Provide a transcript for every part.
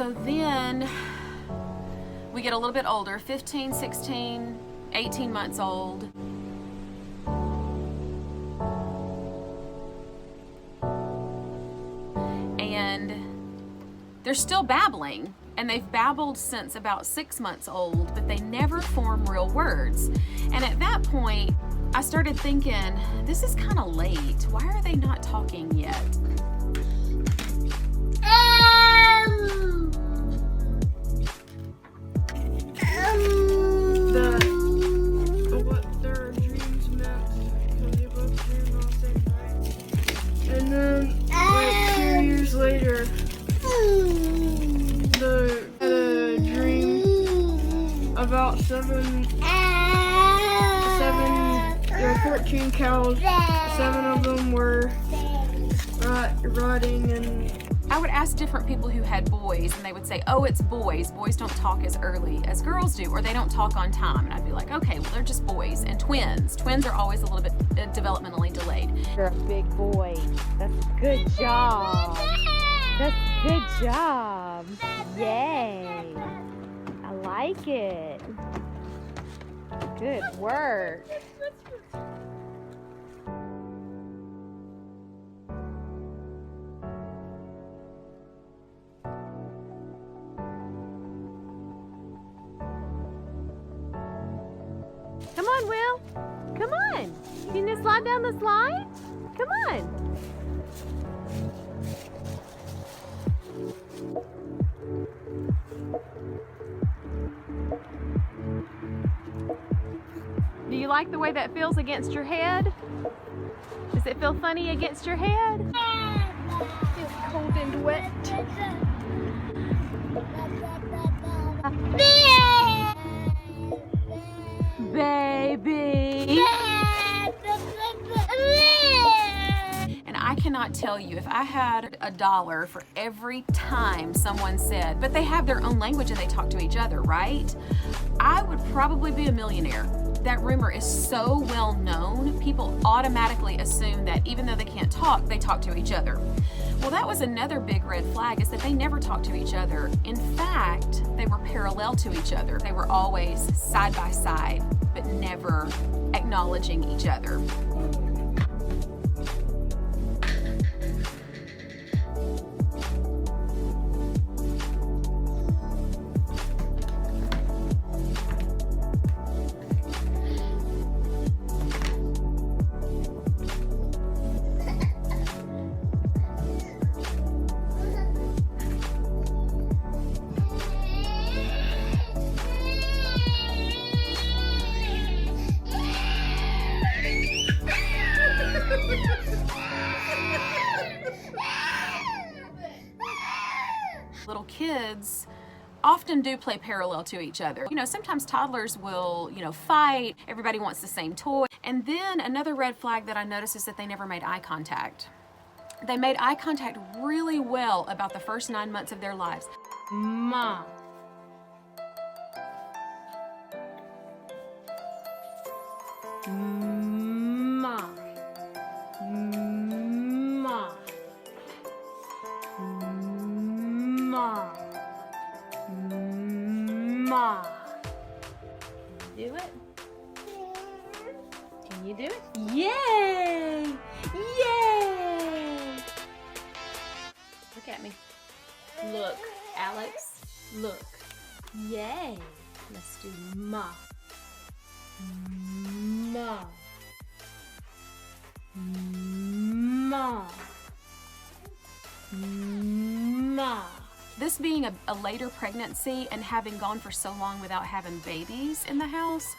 So then we get a little bit older, 15, 16, 18 months old. And they're still babbling, and they've babbled since about 6 months old, but they never form real words. And at that point, I started thinking, this is kind of late. Why are they not talking yet? What their dreams meant, because they both dreamed all the same night. And then, like 2 years later, they had a dream about there were 14 cows. 7 of them were rotting, and I would ask different people who had boys, and they would say, oh, it's boys. Boys don't talk as early as girls do, or they don't talk on time. And I'd be like, okay, well, they're just boys. And twins. Twins are always a little bit developmentally delayed. You're a big boy. That's good job. That's good job. Yay. I like it. Good work. Come on, Will. Come on. Can you slide down the slide? Come on. Do you like the way that feels against your head? Does it feel funny against your head? it's cold and wet. Baby. And I cannot tell you, if I had $1 for every time someone said, but they have their own language and they talk to each other, right? I would probably be a millionaire. That rumor is so well known, people automatically assume that even though they can't talk, they talk to each other. Well, that was another big red flag, is that they never talked to each other. In fact, they were parallel to each other. They were always side by side, but never acknowledging each other. Little kids often do play parallel to each other. You know, sometimes toddlers will, fight. Everybody wants the same toy. And then another red flag that I noticed is that they never made eye contact. They made eye contact really well about the first 9 months of their lives. Mom. Mom. Mom. Mom. Mom. Can you do it? Can you do it? Yay! Yay! Look at me. Look, Alex. Look. Yay. Let's do ma. Ma. Ma. Ma. This being a later pregnancy and having gone for so long without having babies in the house,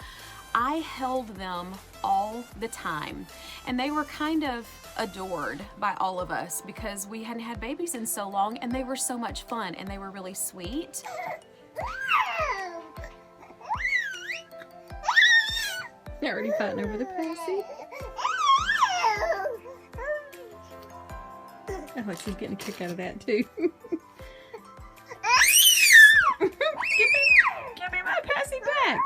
I held them all the time. And they were kind of adored by all of us because we hadn't had babies in so long, and they were so much fun and they were really sweet. They're already fighting over the passy. Oh, she's getting a kick out of that too. Give me my passy back.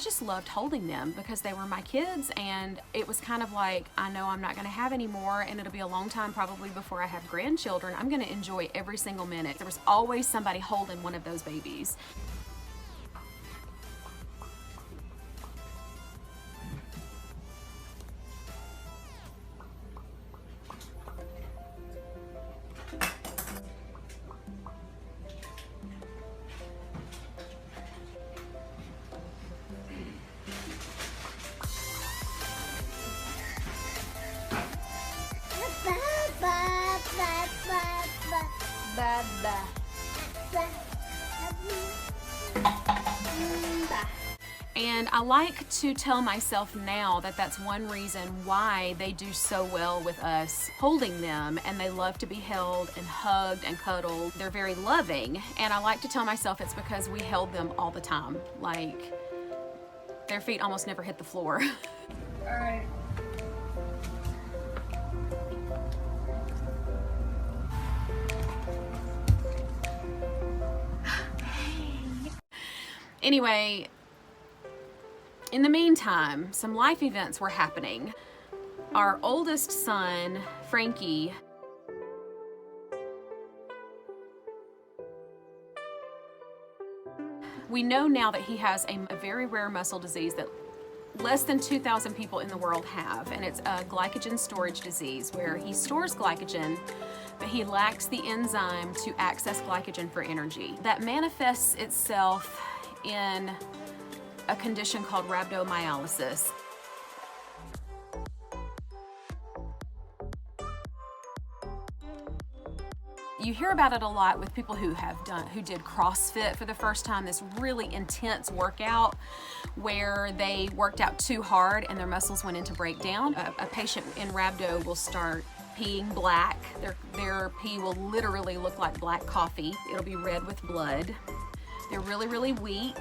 just loved holding them because they were my kids, and it was kind of like, I know I'm not going to have any more, and it'll be a long time probably before I have grandchildren. I'm going to enjoy every single minute. There was always somebody holding one of those babies. And I like to tell myself now that that's one reason why they do so well with us holding them, and they love to be held and hugged and cuddled. They're very loving, and I like to tell myself it's because we held them all the time. Like, their feet almost never hit the floor. All right. Anyway, in the meantime, some life events were happening. Our oldest son, Frankie, we know now that he has a very rare muscle disease that less than 2,000 people in the world have, and it's a glycogen storage disease where he stores glycogen, but he lacks the enzyme to access glycogen for energy. That manifests itself in a condition called rhabdomyolysis. You hear about it a lot with people who did CrossFit for the first time, this really intense workout where they worked out too hard and their muscles went into breakdown. A patient in rhabdo will start peeing black. Their pee will literally look like black coffee. It'll be red with blood. They're really, really weak,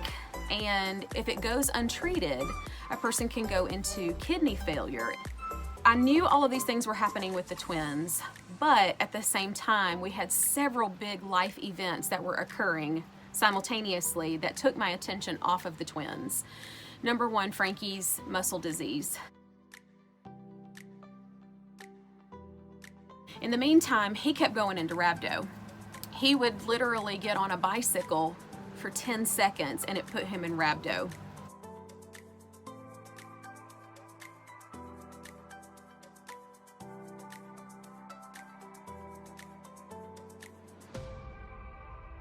and if it goes untreated, a person can go into kidney failure. I knew all of these things were happening with the twins, but at the same time, we had several big life events that were occurring simultaneously that took my attention off of the twins. Number one, Frankie's muscle disease. In the meantime, he kept going into rhabdo. He would literally get on a bicycle for 10 seconds and it put him in rhabdo.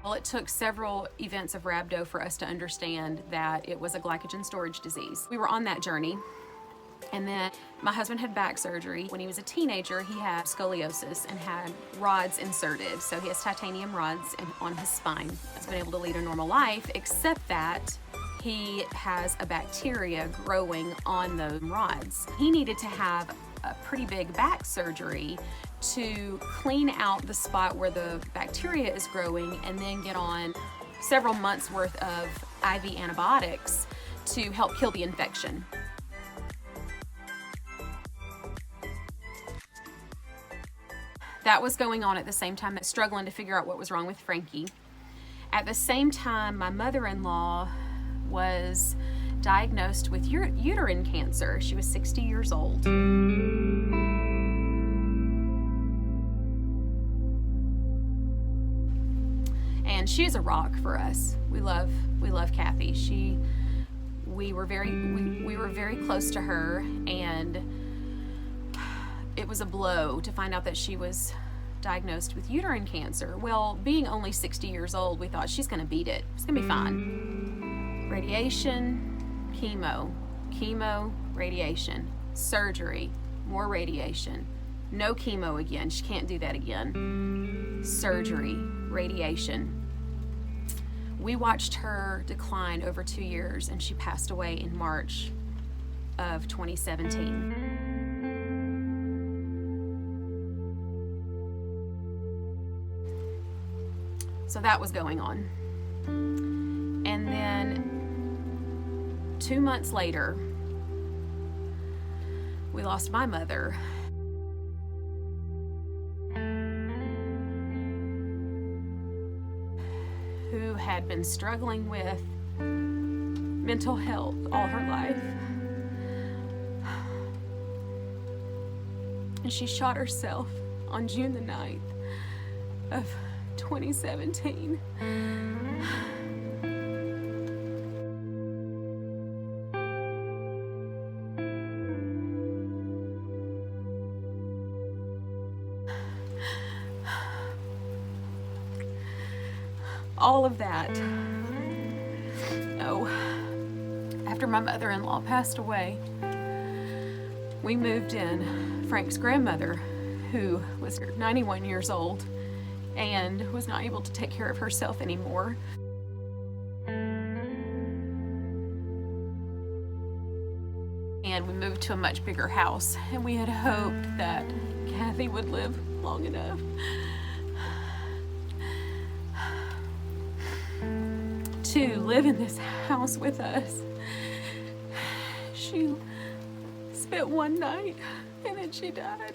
Well, it took several events of rhabdo for us to understand that it was a glycogen storage disease. We were on that journey, and then my husband had back surgery. When he was a teenager, he had scoliosis and had rods inserted. So he has titanium rods on his spine. He's been able to lead a normal life, except that he has a bacteria growing on those rods. He needed to have a pretty big back surgery to clean out the spot where the bacteria is growing and then get on several months worth of IV antibiotics to help kill the infection. That was going on at the same time, struggling to figure out what was wrong with Frankie. At the same time, my mother-in-law was diagnosed with uterine cancer. She was 60 years old. And she's a rock for us. We love Kathy. We were very close to her, and it was a blow to find out that she was diagnosed with uterine cancer. Well, being only 60 years old, we thought she's gonna beat it. It's gonna be fine. Radiation, chemo, radiation, surgery, more radiation, no chemo again. She can't do that again. Surgery, radiation. We watched her decline over 2 years, and she passed away in March of 2017. So that was going on. And then 2 months later, we lost my mother. Who had been struggling with mental health all her life. And she shot herself on June the 9th of 2017. All of that. Oh, after my mother-in-law passed away, we moved in. Frank's grandmother, who was 91 years old and was not able to take care of herself anymore. And we moved to a much bigger house, and we had hoped that Kathy would live long enough to live in this house with us. She spent one night and then she died.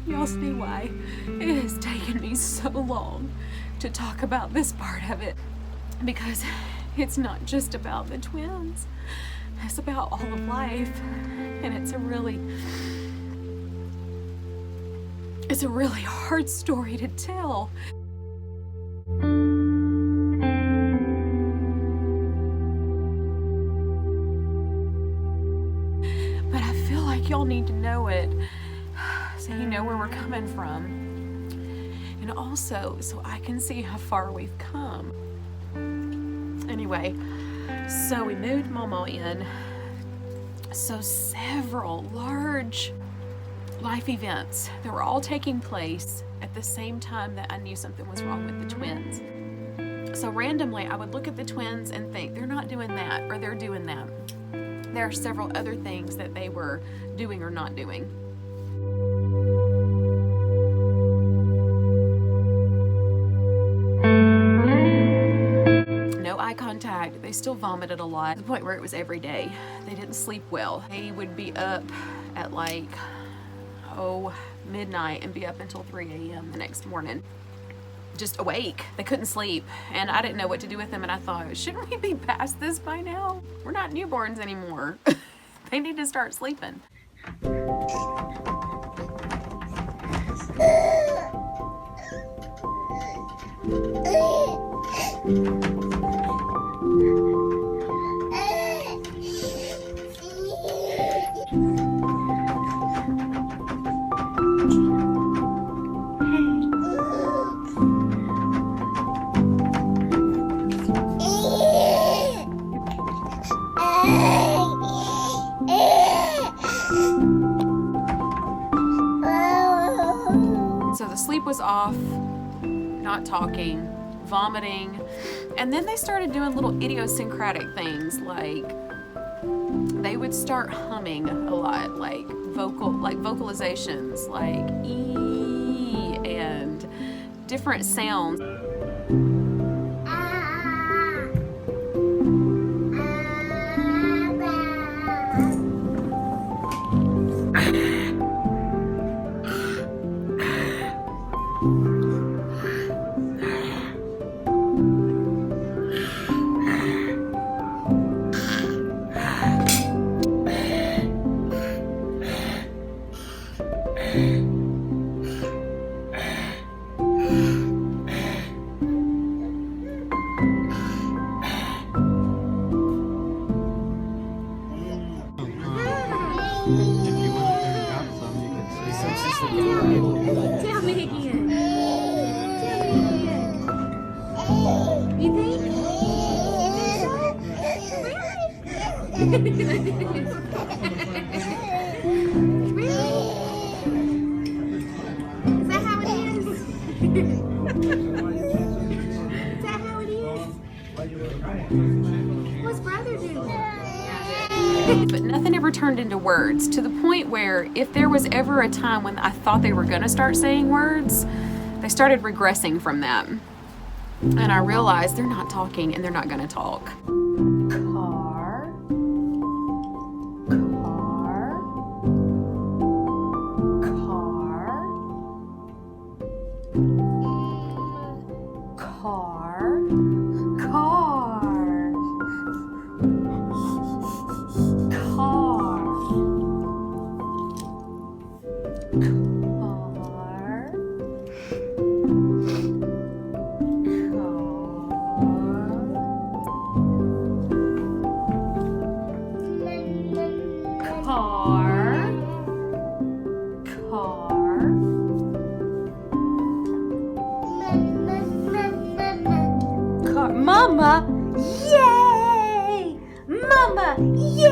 Y'all see why it has taken me so long to talk about this part of it, because it's not just about the twins, it's about all of life, and it's a really hard story to tell. But I feel like y'all need to know it, so you know where we're coming from, and also so I can see how far we've come. Anyway, so we moved Mama in. So several large life events that were all taking place at the same time that I knew something was wrong with the twins. So randomly I would look at the twins and think, they're not doing that, or they're doing that. There are several other things that they were doing or not doing. No eye contact. They still vomited a lot, to the point where it was every day. They didn't sleep well. They would be up at like, midnight and be up until 3 a.m. the next morning. Just awake. They couldn't sleep, and I didn't know what to do with them, and I thought, shouldn't we be past this by now? We're not newborns anymore. They need to start sleeping. So the sleep was off, not talking, vomiting, and then they started doing little idiosyncratic things, like they would start humming a lot, like vocalizations, like ee, and different sounds. Tell me again. You think? Really? Is that how it is? Is that how it is? What's brother doing? But nothing ever turned into words, to the point where if there was ever a time when I thought they were gonna start saying words, they started regressing from that. And I realized they're not talking and they're not gonna talk. Car. Car. Car. Car. Car. Mama, yay! Mama, yay!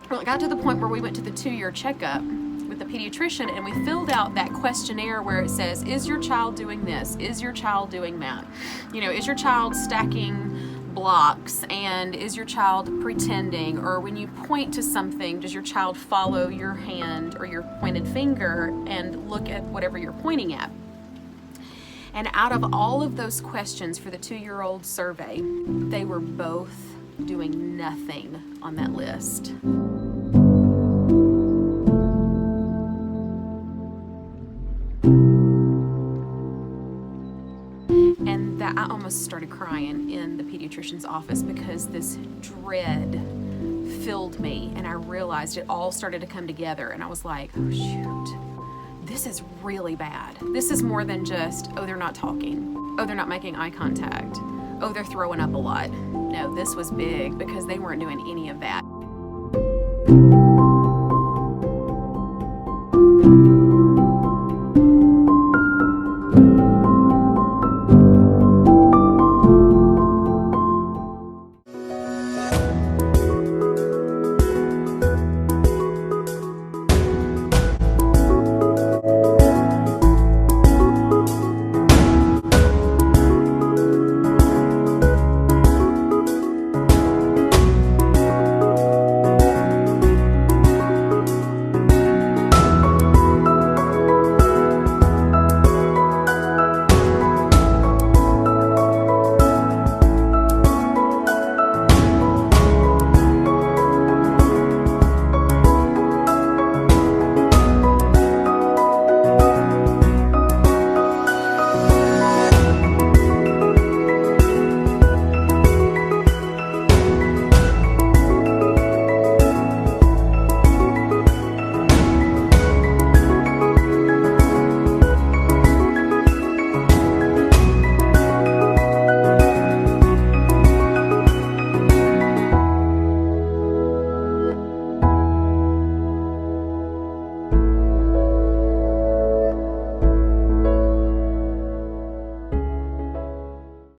Well, it got to the point where we went to the 2-year checkup with the pediatrician, and we filled out that questionnaire where it says, is your child doing this? Is your child doing that? You know, is your child stacking blocks? And is your child pretending? Or when you point to something, does your child follow your hand or your pointed finger and look at whatever you're pointing at? And out of all of those questions for the 2-year-old survey, they were both doing nothing on that list. And that I almost started crying in the pediatrician's office because this dread filled me, and I realized it all started to come together, and I was like, oh shoot. This is really bad. This is more than just, oh, they're not talking. Oh, they're not making eye contact. Oh, they're throwing up a lot. No, this was big because they weren't doing any of that.